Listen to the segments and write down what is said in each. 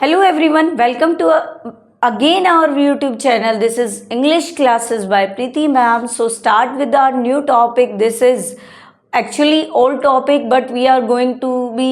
Hello everyone, welcome to again our YouTube channel. This is English classes by Preeti ma'am. So start with our new topic. This is actually old topic, but we are going to be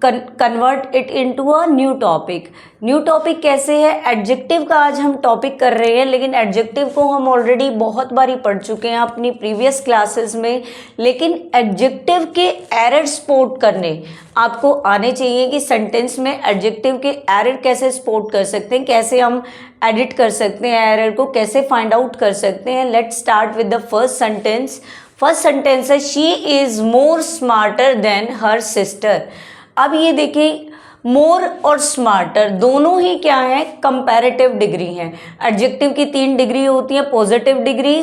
convert it into a new topic. New topic कैसे है? Adjective का आज हम topic कर रहे हैं, लेकिन adjective को हम ऑलरेडी बहुत बारी पढ़ चुके हैं अपनी प्रीवियस क्लासेस में. लेकिन एडजेक्टिव के एरर स्पॉट करने आपको आने चाहिए कि सेंटेंस में एडजेक्टिव के एरर कैसे स्पॉट कर सकते हैं, कैसे हम एडिट कर सकते हैं, एरर को कैसे फाइंड आउट कर सकते हैं. Let's start with the first sentence. First sentence है she is more smarter than her sister. अब ये देखिए, मोर और स्मार्टर दोनों ही क्या है? कंपैरेटिव डिग्री हैं. एडजेक्टिव की 3 डिग्री होती है, positive degree,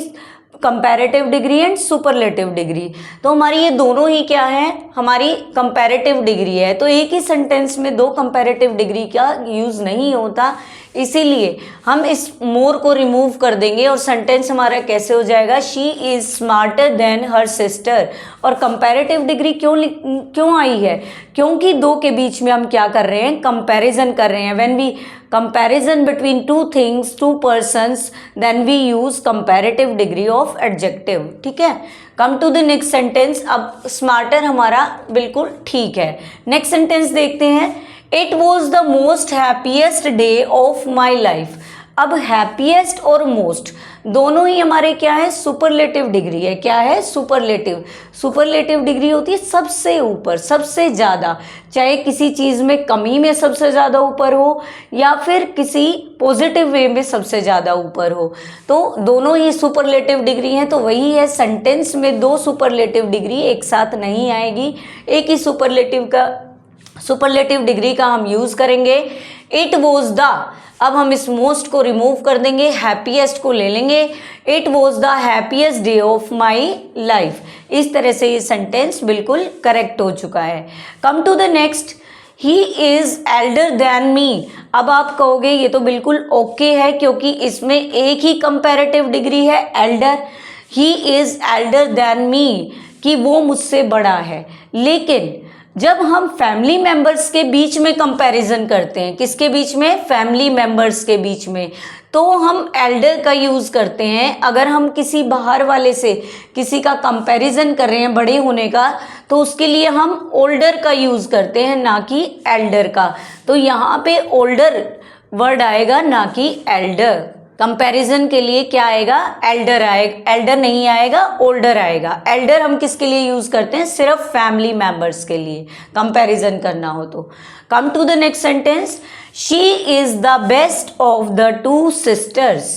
comparative degree and superlative degree. तो हमारी ये दोनों ही क्या है? हमारी कंपैरेटिव डिग्री है. तो एक ही सेंटेंस में 2 कंपैरेटिव डिग्री का यूज़ नहीं होता, इसीलिए हम इस मोर को रिमूव कर देंगे और सेंटेंस हमारा कैसे हो जाएगा? She is smarter than her sister. और कंपैरेटिव डिग्री क्यों आई है? क्योंकि 2 के बीच में हम क्या कर रहे हैं? कंपैरिजन कर रहे हैं. When we comparison between 2 things, 2 persons, then we use comparative degree of adjective. ठीक है. Come to the next sentence. अब स्मार्टर हमारा बिल्कुल ठीक है. नेक्स्ट सेंटेंस देखते हैं. It was the most happiest day of my life. अब हैप्पीएस्ट और मोस्ट दोनों ही हमारे क्या है? सुपरलेटिव डिग्री है. क्या है? सुपरलेटिव. सुपरलेटिव डिग्री होती है सबसे ऊपर, सबसे ज़्यादा. चाहे किसी चीज़ में कमी में सबसे ज़्यादा ऊपर हो या फिर किसी पॉजिटिव वे में सबसे ज़्यादा ऊपर हो, तो दोनों ही सुपरलेटिव डिग्री हैं. तो वही है, सेंटेंस में 2 सुपरलेटिव डिग्री एक साथ नहीं आएगी. एक ही सुपरलेटिव डिग्री का हम यूज़ करेंगे. इट वॉज द, अब हम इस मोस्ट को रिमूव कर देंगे, हैप्पीएस्ट को ले लेंगे. It was the happiest day of my life. इस तरह से ये सेंटेंस बिल्कुल करेक्ट हो चुका है. Come to the next. He is elder than me. अब आप कहोगे ये तो बिल्कुल ओके है, क्योंकि इसमें एक ही कंपैरेटिव डिग्री है, Elder. He is elder than मी, कि वो मुझसे बड़ा है. लेकिन जब हम फैमिली मेंबर्स के बीच में कंपैरिजन करते हैं, किसके बीच में? फैमिली मेंबर्स के बीच में, तो हम एल्डर का यूज़ करते हैं. अगर हम किसी बाहर वाले से किसी का कंपैरिजन कर रहे हैं बड़े होने का, तो उसके लिए हम ओल्डर का यूज़ करते हैं, ना कि एल्डर का. तो यहाँ पे ओल्डर वर्ड आएगा, ना कि एल्डर. कंपैरिजन के लिए क्या आएगा? एल्डर आएगा. एल्डर नहीं आएगा, ओल्डर आएगा. एल्डर हम किसके लिए यूज़ करते हैं? सिर्फ फैमिली मेंबर्स के लिए कंपैरिजन करना हो तो. Come to the next sentence. She is the best of the 2 sisters.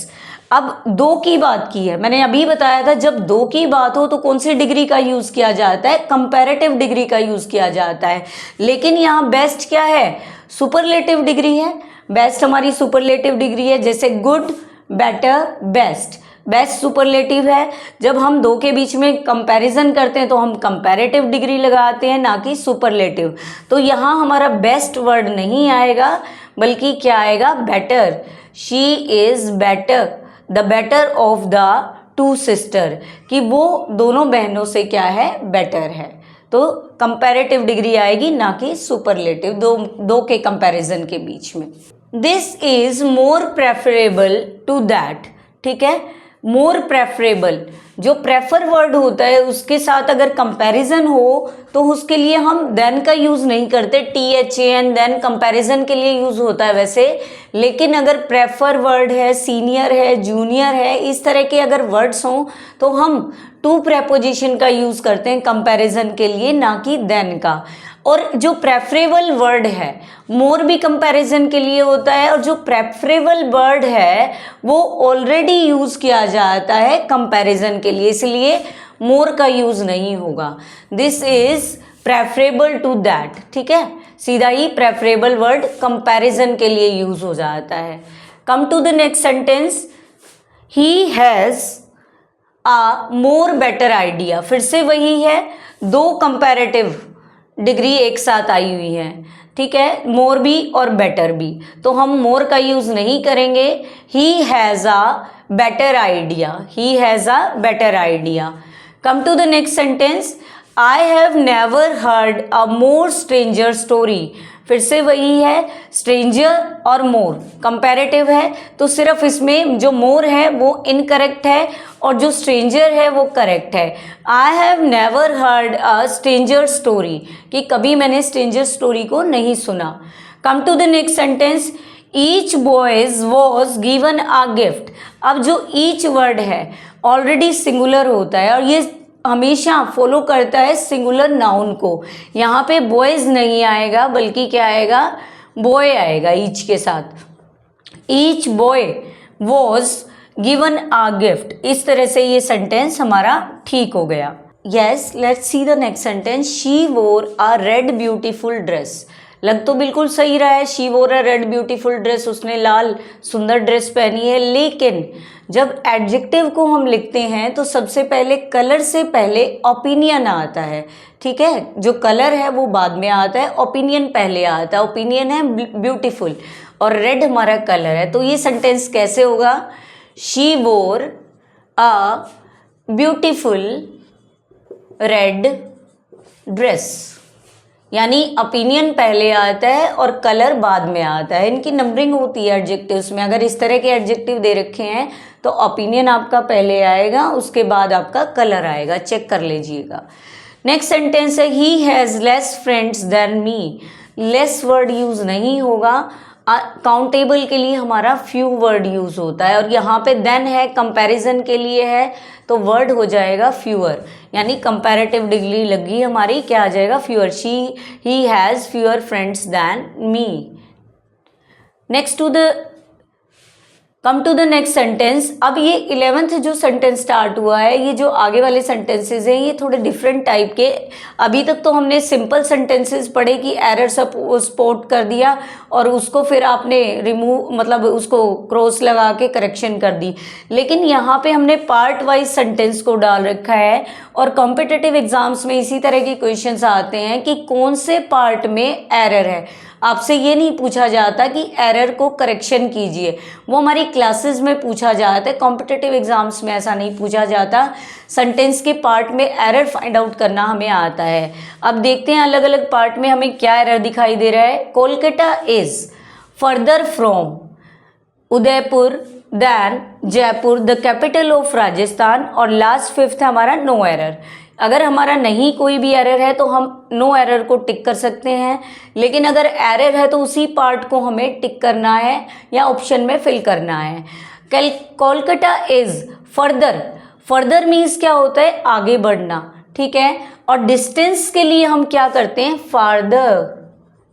अब 2 की बात की है, मैंने अभी बताया था जब 2 की बात हो तो कौन सी डिग्री का यूज़ किया जाता है? कंपैरेटिव डिग्री का यूज़ किया जाता है. लेकिन यहाँ बेस्ट क्या है? सुपरलेटिव डिग्री है. बेस्ट हमारी सुपरलेटिव डिग्री है, जैसे good, better, best. Best superlative है. जब हम 2 के बीच में कंपैरिजन करते हैं तो हम कंपैरेटिव डिग्री लगाते हैं, ना कि सुपरलेटिव. तो यहाँ हमारा बेस्ट वर्ड नहीं आएगा, बल्कि क्या आएगा? Better. She is better, the better of the 2 sister, कि वो दोनों बहनों से क्या है? बेटर है. तो कंपैरेटिव डिग्री आएगी, ना कि सुपरलेटिव, दो के कंपैरिजन के बीच में. This is more preferable to that. ठीक है. मोर प्रेफरेबल, जो प्रेफर वर्ड होता है उसके साथ अगर कंपैरिजन हो तो उसके लिए हम देन का यूज़ नहीं करते. THAN देन कंपैरिजन के लिए यूज़ होता है वैसे. लेकिन अगर प्रेफर वर्ड है, सीनियर है, जूनियर है, इस तरह के अगर वर्ड्स हों तो हम टू प्रेपोजिशन का यूज़ करते हैं कंपैरिजन के लिए, ना कि देन का. और जो प्रेफरेबल वर्ड है, मोर भी कंपैरिजन के लिए होता है, और जो प्रेफरेबल वर्ड है वो ऑलरेडी यूज़ किया जाता है कंपैरिजन के लिए, इसलिए मोर का यूज़ नहीं होगा. This is preferable to that. ठीक है. सीधा ही प्रेफरेबल वर्ड कंपैरिजन के लिए यूज़ हो जाता है. Come to the next sentence. He has a more better idea. फिर से वही है, 2 कंपैरेटिव डिग्री एक साथ आई हुई है. ठीक है. मोर भी और बेटर भी, तो हम मोर का यूज़ नहीं करेंगे. He has a better idea. He has a better idea. Come to the next sentence. I have never heard a more stranger story. फिर से वही है, स्ट्रेंजर और मोर कंपैरेटिव है, तो सिर्फ इसमें जो मोर है वो इनकरेक्ट है और जो स्ट्रेंजर है वो करेक्ट है। I have never heard a stranger story, कि कभी मैंने स्ट्रेंजर स्टोरी को नहीं सुना। Come to the next sentence, each boys was given a gift. अब जो ईच वर्ड है ऑलरेडी सिंगुलर होता है और ये हमेशा फॉलो करता है सिंगुलर नाउन को। यहाँ पे बॉयज नहीं आएगा बल्कि क्या आएगा, बॉय आएगा ईच के साथ। Each boy was given a gift, इस तरह से ये सेंटेंस हमारा ठीक हो गया। Yes, let's see the next sentence. She वोर अ रेड ब्यूटीफुल ड्रेस। लग तो बिल्कुल सही रहा है, शी वोर अ रेड ब्यूटीफुल ड्रेस, उसने लाल सुंदर ड्रेस पहनी है। लेकिन जब एडजेक्टिव को हम लिखते हैं तो सबसे पहले कलर से पहले ओपिनियन आता है, ठीक है। जो कलर है वो बाद में आता है, ओपिनियन पहले आता है। ओपिनियन है ब्यूटीफुल और रेड हमारा कलर है, तो ये सेंटेंस कैसे होगा, शी वोर अ ब्यूटीफुल रेड ड्रेस, यानी ओपिनियन पहले आता है और कलर बाद में आता है। इनकी नंबरिंग होती है एडजेक्टिव्स में। अगर इस तरह के एडजेक्टिव दे रखे हैं तो ओपिनियन आपका पहले आएगा, उसके बाद आपका कलर आएगा, चेक कर लीजिएगा। नेक्स्ट सेंटेंस है, he has less friends than me. Less word use नहीं होगा, काउंटेबल के लिए हमारा फ्यू वर्ड यूज़ होता है और यहाँ पे देन है, कंपैरिजन के लिए है, तो वर्ड हो जाएगा फ्यूअर, यानी कंपैरेटिव डिग्री लगी हमारी, क्या आ जाएगा, fewer. He has fewer friends than me. Come to the next sentence. अब ये 11th जो सेंटेंस स्टार्ट हुआ है, ये जो आगे वाले सेंटेंसेस हैं ये थोड़े डिफरेंट टाइप के। अभी तक तो हमने सिंपल सेंटेंसेस पढ़े कि एरर स्पॉट कर दिया और उसको फिर आपने रिमूव, मतलब उसको क्रॉस लगा के करेक्शन कर दी। लेकिन यहाँ पे हमने पार्ट वाइज सेंटेंस को डाल रखा है और कॉम्पिटिटिव एग्जाम्स में इसी तरह के क्वेश्चंस आते हैं कि कौन से पार्ट में एरर है। आपसे ये नहीं पूछा जाता कि एरर को करेक्शन कीजिए, वो हमारी क्लासेस में पूछा जाता है। कॉम्पिटिटिव एग्जाम्स में ऐसा नहीं पूछा जाता। सेंटेंस के पार्ट में एरर फाइंड आउट करना हमें आता है। अब देखते हैं अलग अलग पार्ट में हमें क्या एरर दिखाई दे रहा है। Kolkata is further from Udaipur than Jaipur the capital of Rajasthan, और लास्ट 5th है हमारा नो एरर। अगर हमारा नहीं कोई भी एरर है तो हम नो एरर को टिक कर सकते हैं, लेकिन अगर एरर है तो उसी पार्ट को हमें टिक करना है या ऑप्शन में फिल करना है। कोलकाता इज फर्दर मीन्स क्या होता है, आगे बढ़ना, ठीक है। और डिस्टेंस के लिए हम क्या करते हैं, फारदर,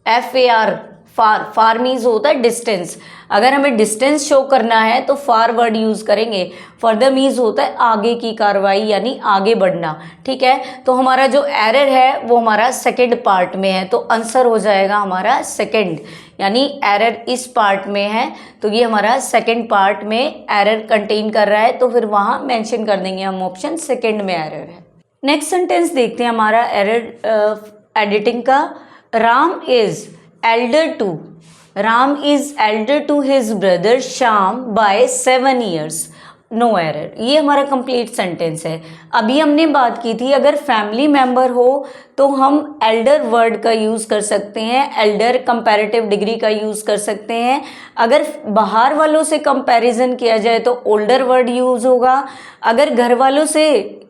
FAR, फार मीन्स होता है डिस्टेंस। अगर हमें डिस्टेंस शो करना है तो फार वर्ड यूज़ करेंगे। फर्दर मीन्स होता है आगे की कार्रवाई, यानी आगे बढ़ना, ठीक है। तो हमारा जो एरर है वो हमारा सेकंड पार्ट में है, तो आंसर हो जाएगा हमारा सेकंड, यानी एरर इस पार्ट में है, तो ये हमारा सेकंड पार्ट में एरर कंटेन कर रहा है, तो फिर वहाँ मेंशन कर देंगे हम ऑप्शन सेकंड में एरर है। नेक्स्ट सेंटेंस देखते हैं हमारा एरर एडिटिंग का। Ram is elder to his brother Shyam by 7 years, no error. ये हमारा कंप्लीट सेंटेंस है। अभी हमने बात की थी अगर फैमिली मेंबर हो तो हम एल्डर वर्ड का यूज़ कर सकते हैं, एल्डर कंपैरेटिव डिग्री का यूज़ कर सकते हैं। अगर बाहर वालों से कंपैरिजन किया जाए तो ओल्डर वर्ड यूज़ होगा। अगर घर वालों से,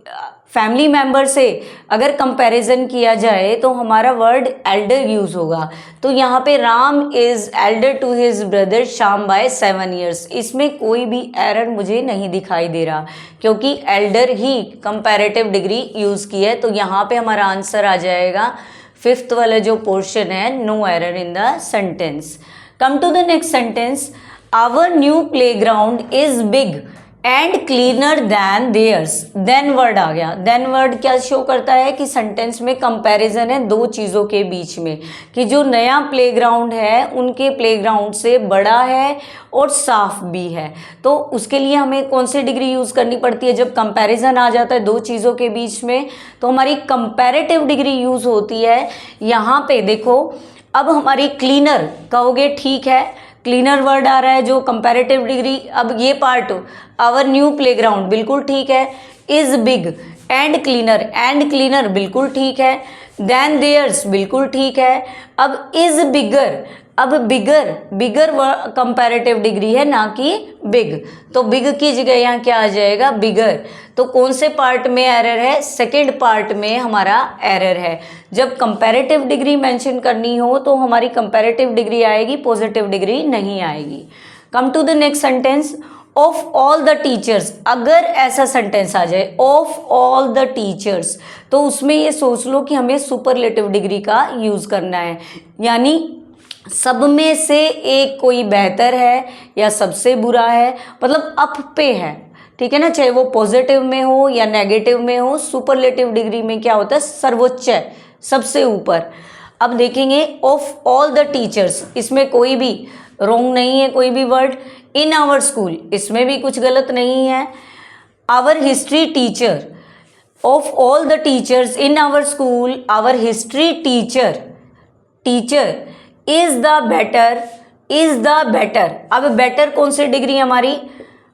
फैमिली मेंबर से अगर कंपैरिजन किया जाए तो हमारा वर्ड एल्डर यूज़ होगा। तो यहाँ पे Ram is elder to his brother Shyam by 7 years, इसमें कोई भी एरर मुझे नहीं दिखाई दे रहा क्योंकि एल्डर ही कंपैरेटिव डिग्री यूज़ की है। तो यहाँ पे हमारा आंसर आ जाएगा 5th वाला जो पोर्शन है, no error in the sentence. Come to the next sentence. Our new playground is big and cleaner than theirs, then word आ गया। देन वर्ड क्या शो करता है कि सेंटेंस में कंपैरिजन है दो चीज़ों के बीच में, कि जो नया प्लेग्राउंड है उनके प्लेग्राउंड से बड़ा है और साफ भी है। तो उसके लिए हमें कौन सी डिग्री यूज़ करनी पड़ती है जब कंपैरिजन आ जाता है दो चीज़ों के बीच में, तो हमारी कंपैरेटिव डिग्री यूज़ होती है। यहाँ पे देखो, अब हमारी क्लीनर कहोगे, ठीक है, क्लीनर वर्ड आ रहा है जो कंपैरेटिव डिग्री। अब ये पार्ट आवर न्यू प्लेग्राउंड बिल्कुल ठीक है। इज बिग एंड क्लीनर बिल्कुल ठीक है। देन देयर्स बिल्कुल ठीक है। अब इज बिगर, अब बिगर, बिगर कंपैरेटिव डिग्री है ना कि बिग, तो बिग की जगह यहाँ क्या आ जाएगा, बिगर। तो कौन से पार्ट में एरर है, सेकंड पार्ट में हमारा एरर है। जब कंपैरेटिव डिग्री मेंशन करनी हो तो हमारी कंपैरेटिव डिग्री आएगी, पॉजिटिव डिग्री नहीं आएगी। Come to the next sentence, of all the teachers. अगर ऐसा सेंटेंस आ जाए ऑफ ऑल द टीचर्स, तो उसमें ये सोच लो कि हमें सुपरलेटिव डिग्री का यूज करना है, यानी सब में से एक कोई बेहतर है या सबसे बुरा है, मतलब अप पे है, ठीक है ना, चाहे वो पॉजिटिव में हो या नेगेटिव में हो। सुपरलेटिव डिग्री में क्या होता है, सर्वोच्च है, सबसे ऊपर। अब देखेंगे ऑफ ऑल द टीचर्स, इसमें कोई भी रॉन्ग नहीं है, कोई भी वर्ड। इन आवर स्कूल, इसमें भी कुछ गलत नहीं है। Our history teacher, of all the teachers in our school, our history teacher, teacher is the better, is the better. अब बेटर कौन सी डिग्री हमारी,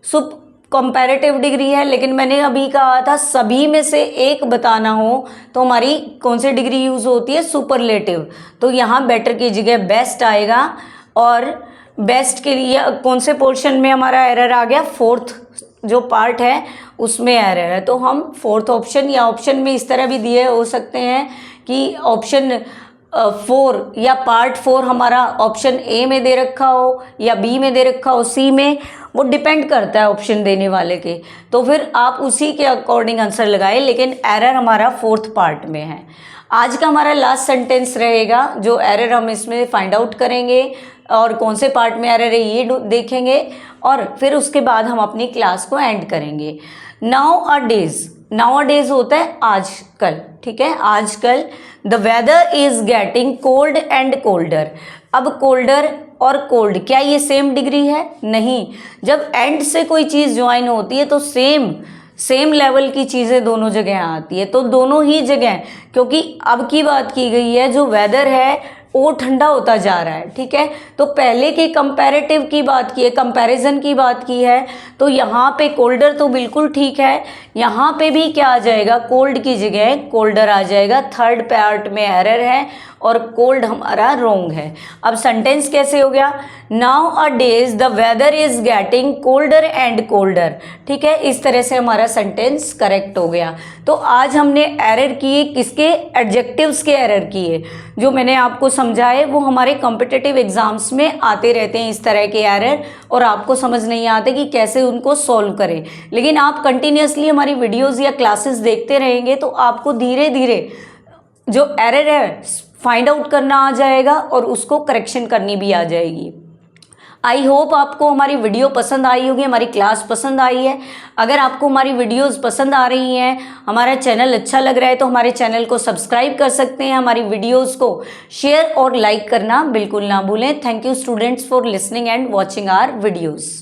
सुप कंपैरेटिव डिग्री है, लेकिन मैंने अभी कहा था सभी में से एक बताना हो तो हमारी कौन सी डिग्री यूज होती है, सुपरलेटिव। तो यहाँ बेटर की जगह बेस्ट आएगा, और बेस्ट के लिए कौन से पोर्शन में हमारा एरर आ गया, फोर्थ जो पार्ट है उसमें एरर है। तो हम फोर्थ ऑप्शन, या ऑप्शन में इस तरह भी दिए हो सकते हैं कि ऑप्शन 4 या पार्ट 4 हमारा ऑप्शन ए में दे रखा हो या बी में दे रखा हो, सी में, वो डिपेंड करता है ऑप्शन देने वाले के। तो फिर आप उसी के अकॉर्डिंग आंसर लगाए, लेकिन एरर हमारा फोर्थ पार्ट में है। आज का हमारा लास्ट सेंटेंस रहेगा, जो एरर हम इसमें फाइंड आउट करेंगे और कौन से पार्ट में एरर है ये देखेंगे, और फिर उसके बाद हम अपनी क्लास को एंड करेंगे। Nowadays, nowadays होता है आजकल, ठीक है, आजकल। The weather is getting cold and colder. अब कोल्डर और कोल्ड, क्या ये सेम डिग्री है, नहीं। जब एंड से कोई चीज़ ज्वाइन होती है तो सेम लेवल की चीज़ें दोनों जगह आती है, तो दोनों ही जगह, क्योंकि अब की बात की गई है, जो वेदर है वो ठंडा होता जा रहा है, ठीक है। तो पहले के कंपैरेटिव की बात की है, कंपैरिजन की बात की है, तो यहाँ पे कोल्डर तो बिल्कुल ठीक है, यहाँ पे भी क्या आ जाएगा, कोल्ड की जगह कोल्डर आ जाएगा। थर्ड पार्ट में एरर है और कोल्ड हमारा रोंग है। अब सेंटेंस कैसे हो गया, nowadays the weather is getting colder and colder, ठीक है, इस तरह से हमारा सेंटेंस करेक्ट हो गया। तो आज हमने एरर किए, किसके, एडजेक्टिव्स के एरर किए, जो मैंने आपको समझाए वो हमारे कॉम्पिटिटिव एग्जाम्स में आते रहते हैं इस तरह के एरर, और आपको समझ नहीं आते कि कैसे उनको सॉल्व करें। लेकिन आप कंटिन्यूसली हमारी वीडियोस या क्लासेस देखते रहेंगे तो आपको धीरे धीरे जो एरर है फाइंड आउट करना आ जाएगा और उसको करेक्शन करनी भी आ जाएगी। आई होप आपको हमारी वीडियो पसंद आई होगी, हमारी क्लास पसंद आई है। अगर आपको हमारी वीडियोस पसंद आ रही हैं, हमारा चैनल अच्छा लग रहा है, तो हमारे चैनल को सब्सक्राइब कर सकते हैं। हमारी वीडियोस को शेयर और लाइक करना बिल्कुल ना भूलें। Thank you students for listening and watching our videos.